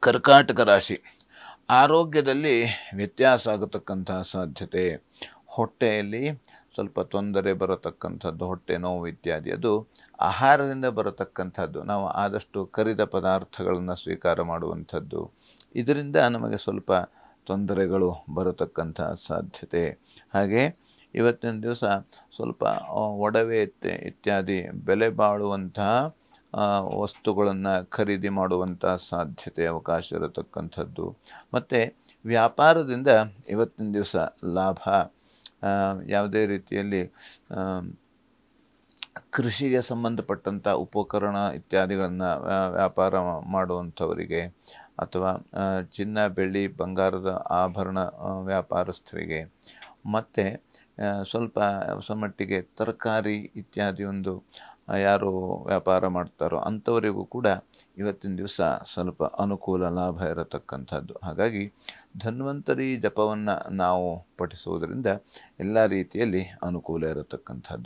ಕರ್ಕಾಟಕ ರಾಶಿ ಆರೋಗ್ಯದಲ್ಲಿ ವ್ಯತ್ಯಾಸ ಆಗತಕ್ಕಂತಹ ಸಾಧ್ಯತೆ, ಹೊಟ್ಟೆಯಲ್ಲಿ ಸ್ವಲ್ಪ ತೊಂದರೆ ಬರತಕ್ಕಂಥದ್ದು, ಹೊಟ್ಟೆ ನೋವು ಇತ್ಯಾದಿ ಅದು ಆಹಾರದಿಂದ ಬರತಕ್ಕಂಥದ್ದು. ನಾವು ಆದಷ್ಟು ಕರಿದ ಪದಾರ್ಥಗಳನ್ನು ಸ್ವೀಕಾರ ಮಾಡುವಂಥದ್ದು, ಇದರಿಂದ ನಮಗೆ ಸ್ವಲ್ಪ ತೊಂದರೆಗಳು ಬರತಕ್ಕಂಥ ಸಾಧ್ಯತೆ. ಹಾಗೆ ಇವತ್ತಿನ ದಿವಸ ಸ್ವಲ್ಪ ಒಡವೆ ಇತ್ಯಾದಿ ಬೆಲೆ ಬಾಳುವಂತಹ ವಸ್ತುಗಳನ್ನು ಖರೀದಿ ಮಾಡುವಂಥ ಸಾಧ್ಯತೆ ಅವಕಾಶ ಇರತಕ್ಕಂಥದ್ದು. ಮತ್ತು ವ್ಯಾಪಾರದಿಂದ ಇವತ್ತಿನ ದಿವಸ ಲಾಭ, ಯಾವುದೇ ರೀತಿಯಲ್ಲಿ ಕೃಷಿಗೆ ಸಂಬಂಧಪಟ್ಟಂಥ ಉಪಕರಣ ಇತ್ಯಾದಿಗಳನ್ನು ವ್ಯಾಪಾರ ಮಾಡುವಂಥವರಿಗೆ, ಅಥವಾ ಚಿನ್ನ ಬೆಳ್ಳಿ ಬಂಗಾರದ ಆಭರಣ ವ್ಯಾಪಾರಸ್ಥರಿಗೆ, ಮತ್ತು ಸ್ವಲ್ಪ ಮಟ್ಟಿಗೆ ತರಕಾರಿ ಇತ್ಯಾದಿ ಒಂದು ಯಾರು ವ್ಯಾಪಾರ ಮಾಡ್ತಾರೋ ಅಂಥವರಿಗೂ ಕೂಡ ಇವತ್ತಿನ ದಿವಸ ಸ್ವಲ್ಪ ಅನುಕೂಲ ಲಾಭ ಇರತಕ್ಕಂಥದ್ದು. ಹಾಗಾಗಿ ಧನ್ವಂತರಿ ಜಪವನ್ನು ನಾವು ಪಠಿಸುವುದರಿಂದ ಎಲ್ಲ ರೀತಿಯಲ್ಲಿ ಅನುಕೂಲ ಇರತಕ್ಕಂಥದ್ದು.